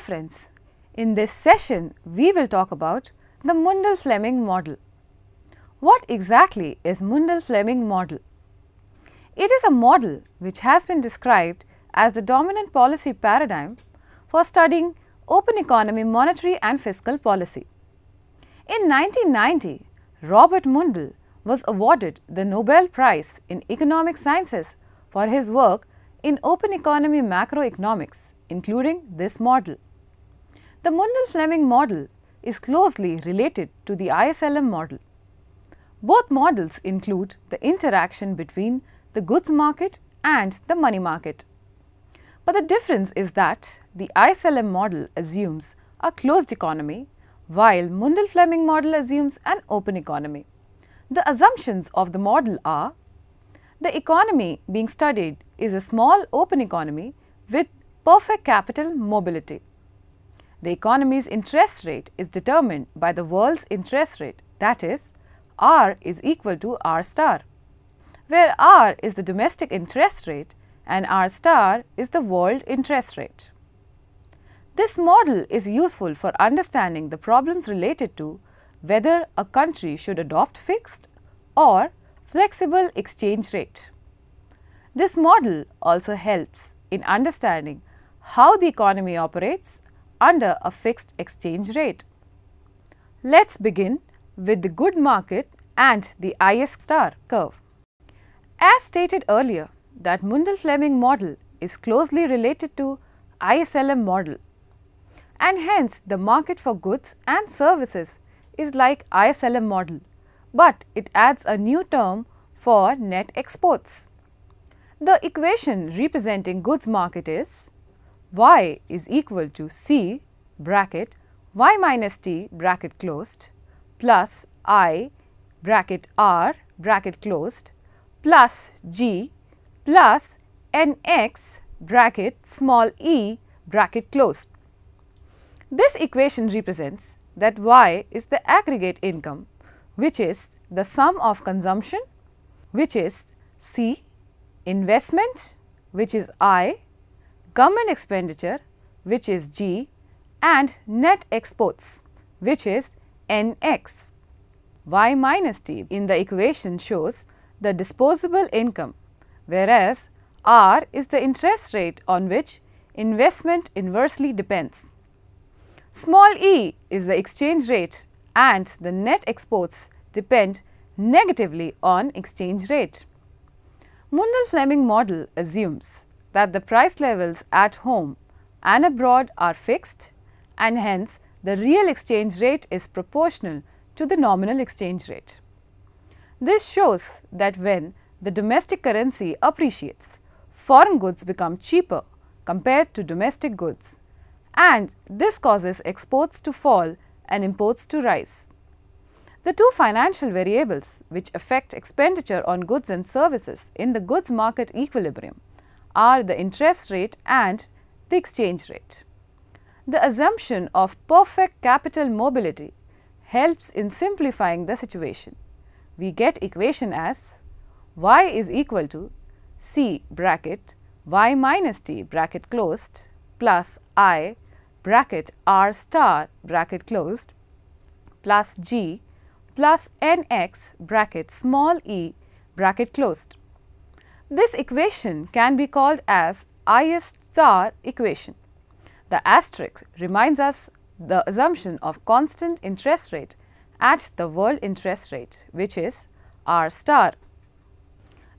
friends, in this session we will talk about the Mundell-Fleming model. What exactly is Mundell-Fleming model? It is a model which has been described as the dominant policy paradigm for studying open economy, monetary and fiscal policy. In 1990, Robert Mundell was awarded the Nobel Prize in Economic Sciences for his work in open economy macroeconomics, including this model. The Mundell-Fleming model is closely related to the ISLM model. Both models include the interaction between the goods market and the money market. But the difference is that the ISLM model assumes a closed economy, while Mundell-Fleming model assumes an open economy. The assumptions of the model are: the economy being studied is a small open economy with perfect capital mobility. The economy's interest rate is determined by the world's interest rate, that is, R is equal to R star, where R is the domestic interest rate and R star is the world interest rate. This model is useful for understanding the problems related to whether a country should adopt fixed or flexible exchange rate. This model also helps in understanding how the economy operates under a fixed exchange rate. Let's begin with the good market and the IS star curve. As stated earlier, that Mundell-Fleming model is closely related to ISLM model, and hence the market for goods and services is like ISLM model, but it adds a new term for net exports. The equation representing goods market is Y is equal to C bracket Y minus T bracket closed plus I bracket R bracket closed plus G plus NX bracket small e bracket closed. This equation represents that Y is the aggregate income, which is the sum of consumption, which is C, investment, which is I, government expenditure, which is G, and net exports, which is NX. Y minus T in the equation shows the disposable income, whereas R is the interest rate on which investment inversely depends. Small e is the exchange rate and the net exports depend negatively on exchange rate. Mundell-Fleming model assumes that the price levels at home and abroad are fixed, and hence the real exchange rate is proportional to the nominal exchange rate. This shows that when the domestic currency appreciates, foreign goods become cheaper compared to domestic goods, and this causes exports to fall and imports to rise. The two financial variables which affect expenditure on goods and services in the goods market equilibrium are the interest rate and the exchange rate. The assumption of perfect capital mobility helps in simplifying the situation. We get equation as Y is equal to C bracket Y minus T bracket closed plus I bracket R star bracket closed plus G plus NX bracket small e bracket closed. This equation can be called as IS star equation. The asterisk reminds us the assumption of constant interest rate at the world interest rate, which is R star.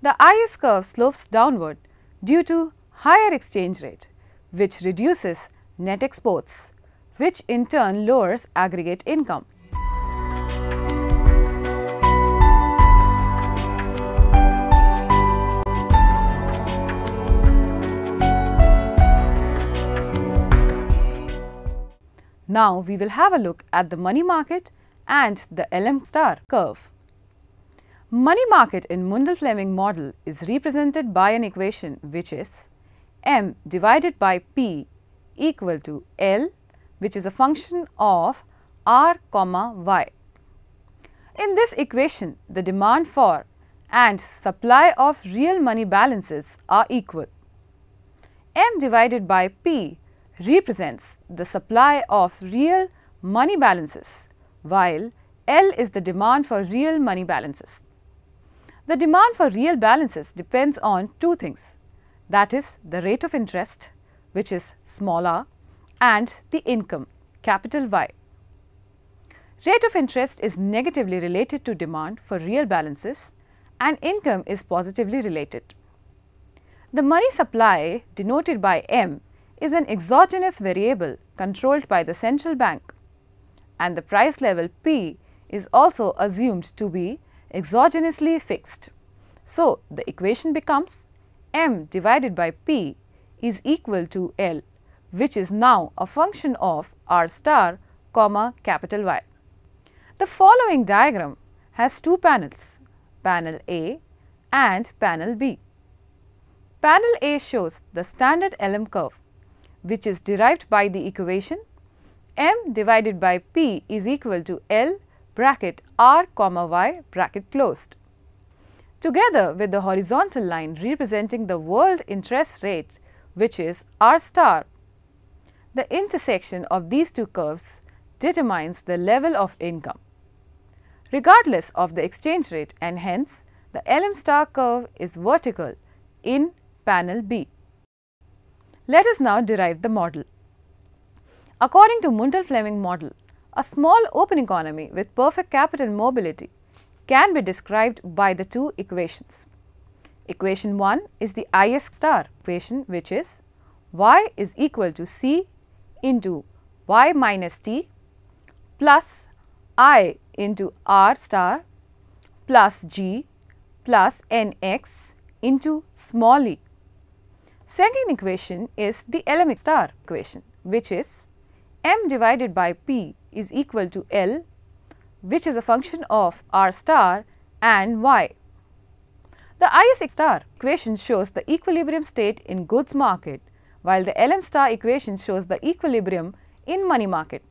The IS curve slopes downward due to higher exchange rate, which reduces net exports, which in turn lowers aggregate income. Now we will have a look at the money market and the LM star curve. Money market in Mundell-Fleming model is represented by an equation which is M divided by P equal to L, which is a function of R, Y. In this equation, the demand for and supply of real money balances are equal. M divided by P represents the supply of real money balances, while L is the demand for real money balances. The demand for real balances depends on two things, that is the rate of interest, which is small r, and the income, capital Y. Rate of interest is negatively related to demand for real balances and income is positively related. The money supply, denoted by M, is an exogenous variable controlled by the central bank, and the price level P is also assumed to be exogenously fixed. So, the equation becomes M divided by P is equal to L, which is now a function of R star comma capital Y. The following diagram has two panels, panel A and panel B. Panel A shows the standard LM curve, which is derived by the equation M divided by P is equal to L bracket R comma Y bracket closed. Together with the horizontal line representing the world interest rate, which is R star, the intersection of these two curves determines the level of income, regardless of the exchange rate, and hence the LM star curve is vertical in panel B. Let us now derive the model. According to Mundell-Fleming model, a small open economy with perfect capital mobility can be described by the two equations. Equation 1 is the IS star equation, which is y is equal to C into y minus t plus I into R star plus G plus nx into small e. Second equation is the LM star equation, which is M divided by P is equal to L, which is a function of R star and Y. The IS star equation shows the equilibrium state in goods market, while the LM star equation shows the equilibrium in money market.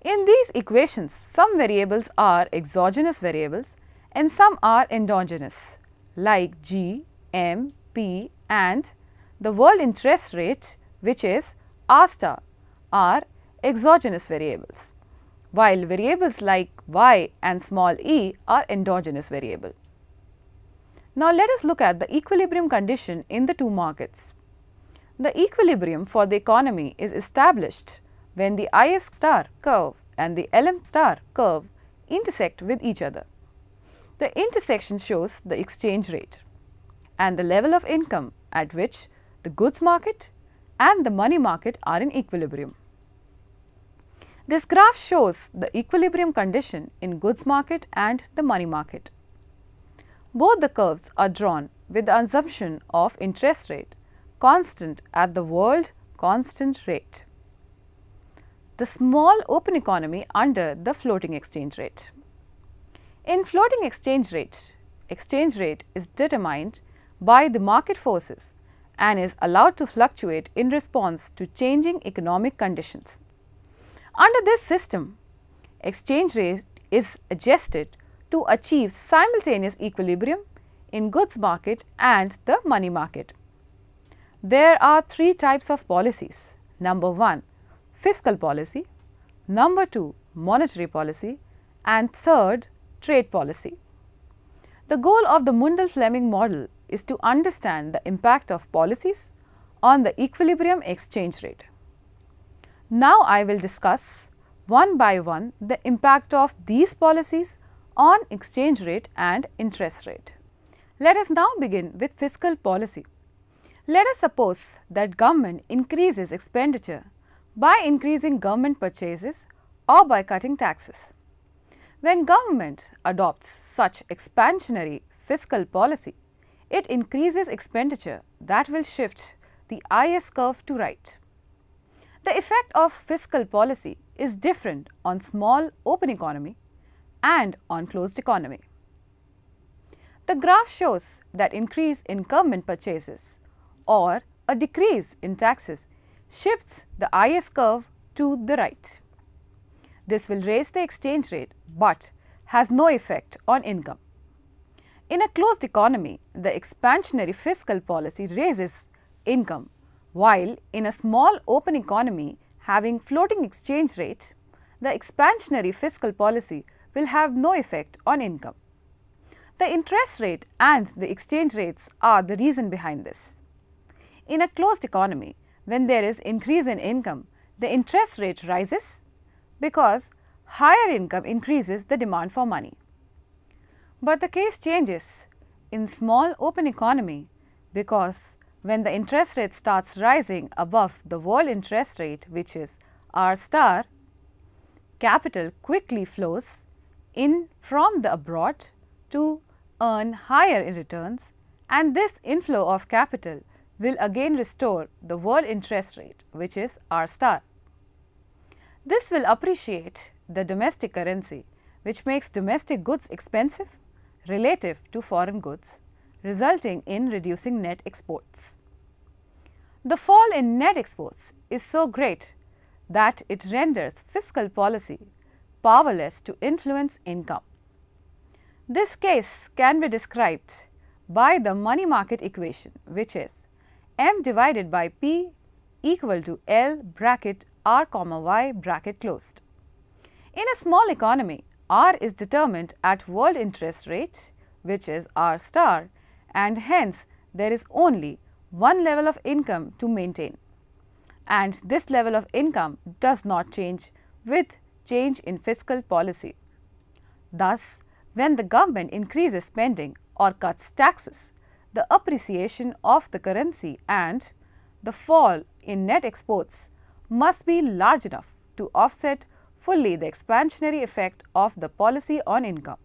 In these equations, some variables are exogenous variables and some are endogenous, like G, M, P and the world interest rate, which is R star, are exogenous variables, while variables like Y and small e are endogenous variable. Now, let us look at the equilibrium condition in the two markets. The equilibrium for the economy is established when the IS star curve and the LM star curve intersect with each other. The intersection shows the exchange rate and the level of income at which the goods market and the money market are in equilibrium. This graph shows the equilibrium condition in goods market and the money market. Both the curves are drawn with the assumption of interest rate constant at the world constant rate, the small open economy under the floating exchange rate. In floating exchange rate is determined by the market forces and is allowed to fluctuate in response to changing economic conditions. Under this system, exchange rate is adjusted to achieve simultaneous equilibrium in goods market and the money market. There are three types of policies. Number 1, fiscal policy, number 2, monetary policy, and third, trade policy. The goal of the Mundell-Fleming model is to understand the impact of policies on the equilibrium exchange rate. Now, I will discuss one by one the impact of these policies on exchange rate and interest rate. Let us now begin with fiscal policy. Let us suppose that government increases expenditure by increasing government purchases or by cutting taxes. When government adopts such expansionary fiscal policy, it increases expenditure that will shift the IS curve to right. The effect of fiscal policy is different on small open economy and on closed economy. The graph shows that increase in government purchases or a decrease in taxes shifts the IS curve to the right. This will raise the exchange rate but has no effect on income. In a closed economy, the expansionary fiscal policy raises income While in a small open economy having floating exchange rate, the expansionary fiscal policy will have no effect on income. The interest rate and the exchange rates are the reason behind this. In a closed economy, when there is increase in income, the interest rate rises because higher income increases the demand for money. But the case changes in small open economy because when the interest rate starts rising above the world interest rate, which is R star, capital quickly flows in from the abroad to earn higher returns, and this inflow of capital will again restore the world interest rate, which is R star. This will appreciate the domestic currency, which makes domestic goods expensive relative to foreign goods, resulting in reducing net exports. The fall in net exports is so great that it renders fiscal policy powerless to influence income. This case can be described by the money market equation, which is M divided by P equal to L bracket R comma Y bracket closed. In a small economy, R is determined at world interest rate, which is R star, and hence there is only one level of income to maintain, and this level of income does not change with change in fiscal policy. Thus, when the government increases spending or cuts taxes, the appreciation of the currency and the fall in net exports must be large enough to offset fully the expansionary effect of the policy on income.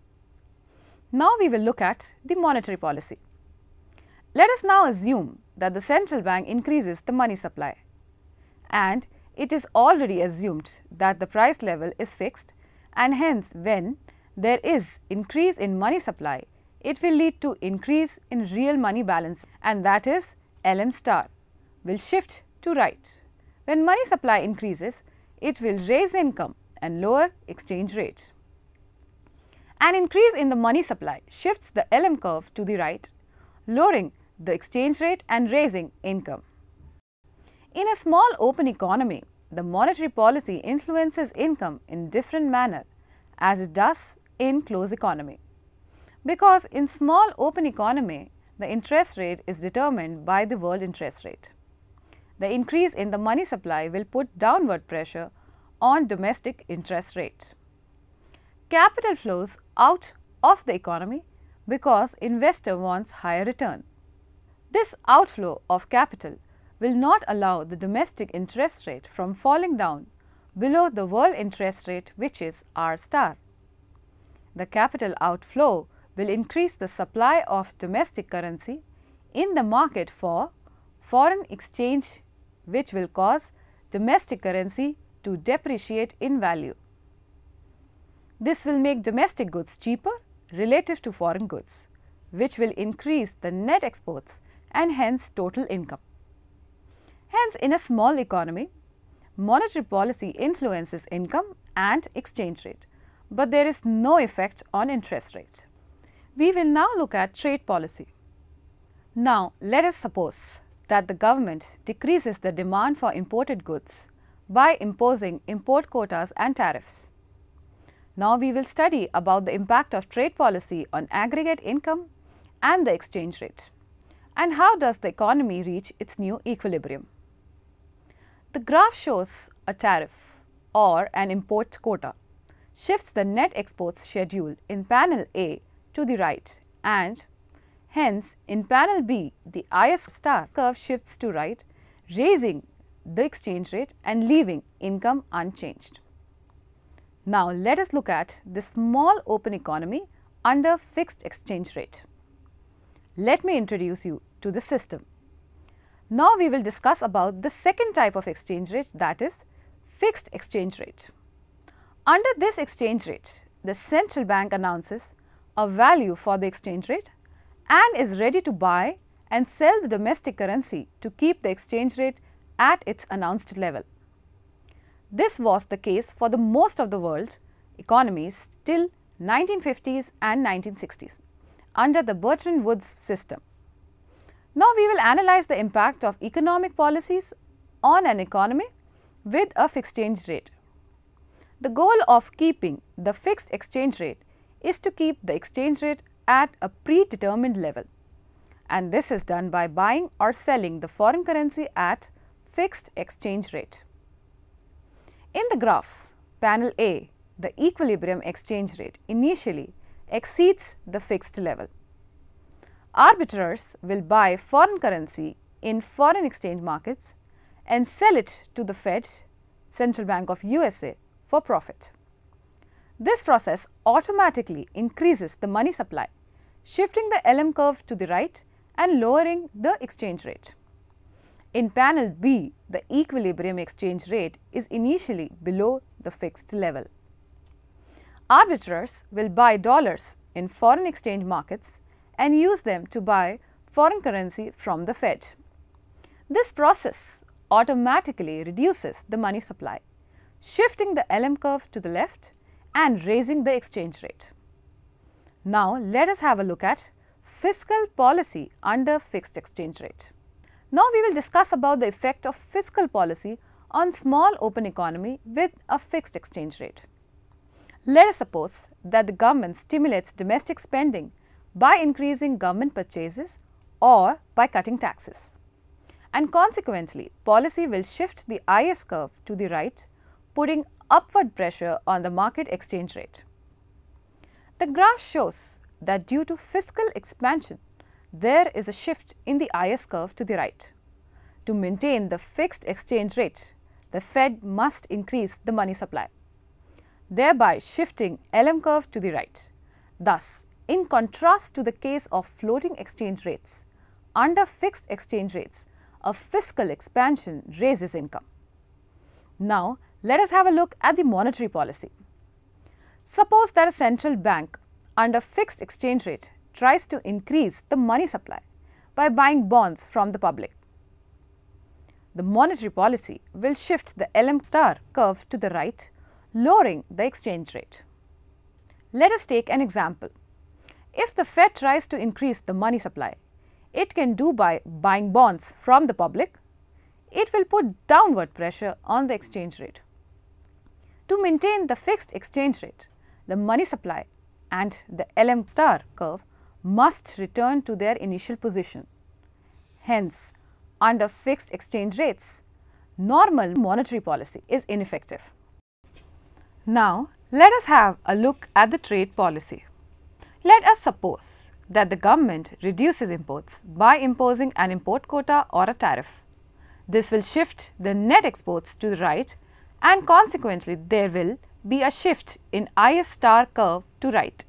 Now, we will look at the monetary policy. Let us now assume that the central bank increases the money supply, and it is already assumed that the price level is fixed, and hence when there is increase in money supply, it will lead to increase in real money balance, and that is LM star will shift to right. When money supply increases, it will raise income and lower exchange rate. An increase in the money supply shifts the LM curve to the right, lowering the exchange rate and raising income. In a small open economy, the monetary policy influences income in different manner as it does in closed economy. Because in small open economy, the interest rate is determined by the world interest rate. The increase in the money supply will put downward pressure on domestic interest rate. Capital flows out of the economy because investor wants higher return. This outflow of capital will not allow the domestic interest rate from falling down below the world interest rate, which is R star. The capital outflow will increase the supply of domestic currency in the market for foreign exchange, which will cause domestic currency to depreciate in value. This will make domestic goods cheaper relative to foreign goods, which will increase the net exports and hence total income. Hence, in a small economy, monetary policy influences income and exchange rate, but there is no effect on interest rate. We will now look at trade policy. Now, let us suppose that the government decreases the demand for imported goods by imposing import quotas and tariffs. Now, we will study about the impact of trade policy on aggregate income and the exchange rate, and how does the economy reach its new equilibrium. The graph shows a tariff or an import quota shifts the net exports schedule in panel A to the right, and hence in panel B the IS star curve shifts to right, raising the exchange rate and leaving income unchanged. Now, let us look at the small open economy under fixed exchange rate. Let me introduce you to the system. Now, we will discuss about the second type of exchange rate, that is fixed exchange rate. Under this exchange rate, the central bank announces a value for the exchange rate and is ready to buy and sell the domestic currency to keep the exchange rate at its announced level. This was the case for the most of the world economies till 1950s and 1960s under the Bretton Woods system. Now we will analyze the impact of economic policies on an economy with a fixed exchange rate. The goal of keeping the fixed exchange rate is to keep the exchange rate at a predetermined level, and this is done by buying or selling the foreign currency at fixed exchange rate. In the graph, panel A, the equilibrium exchange rate initially exceeds the fixed level. Arbitrers will buy foreign currency in foreign exchange markets and sell it to the Fed, Central Bank of USA, for profit. This process automatically increases the money supply, shifting the LM curve to the right and lowering the exchange rate. In panel B, the equilibrium exchange rate is initially below the fixed level. Arbitrers will buy dollars in foreign exchange markets and use them to buy foreign currency from the Fed. This process automatically reduces the money supply, shifting the LM curve to the left and raising the exchange rate. Now let us have a look at fiscal policy under fixed exchange rate. Now we will discuss about the effect of fiscal policy on small open economy with a fixed exchange rate. Let us suppose that the government stimulates domestic spending by increasing government purchases or by cutting taxes, and consequently policy will shift the IS curve to the right, putting upward pressure on the market exchange rate. The graph shows that due to fiscal expansion, there is a shift in the IS curve to the right. To maintain the fixed exchange rate, the Fed must increase the money supply, thereby shifting LM curve to the right. Thus, in contrast to the case of floating exchange rates, under fixed exchange rates, a fiscal expansion raises income. Now, let us have a look at the monetary policy. Suppose that a central bank under fixed exchange rate tries to increase the money supply by buying bonds from the public. The monetary policy will shift the LM star curve to the right, lowering the exchange rate. Let us take an example. If the Fed tries to increase the money supply, it can do by buying bonds from the public. It will put downward pressure on the exchange rate. To maintain the fixed exchange rate, the money supply and the LM star curve must return to their initial position. Hence, under fixed exchange rates, normal monetary policy is ineffective. Now, let us have a look at the trade policy. Let us suppose that the government reduces imports by imposing an import quota or a tariff. This will shift the net exports to the right, and consequently there will be a shift in IS star curve to right.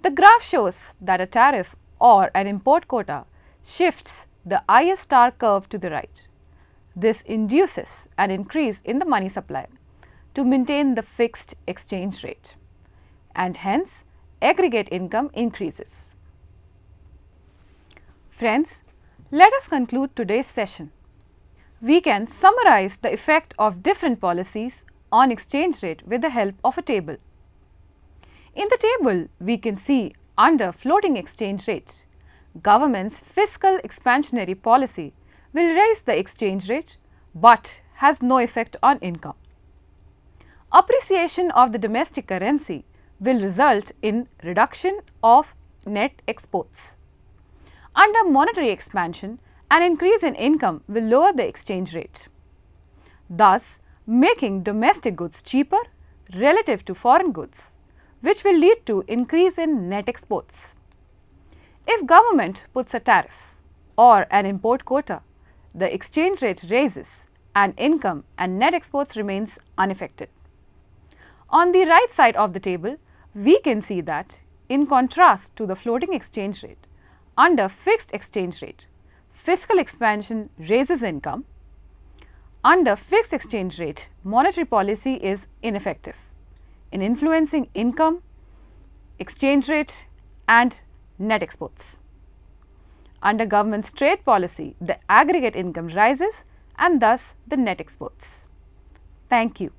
The graph shows that a tariff or an import quota shifts the IS star curve to the right. This induces an increase in the money supply to maintain the fixed exchange rate, and hence aggregate income increases. Friends, let us conclude today's session. We can summarize the effect of different policies on exchange rate with the help of a table. In the table, we can see under floating exchange rate, government's fiscal expansionary policy will raise the exchange rate but has no effect on income. Appreciation of the domestic currency will result in reduction of net exports. Under monetary expansion, an increase in income will lower the exchange rate, thus making domestic goods cheaper relative to foreign goods, which will lead to increase in net exports. If government puts a tariff or an import quota, the exchange rate raises and income and net exports remains unaffected. On the right side of the table, we can see that in contrast to the floating exchange rate, under fixed exchange rate, fiscal expansion raises income. Under fixed exchange rate, monetary policy is ineffective in influencing income, exchange rate and net exports. Under government's trade policy, the aggregate income rises and thus the net exports. Thank you.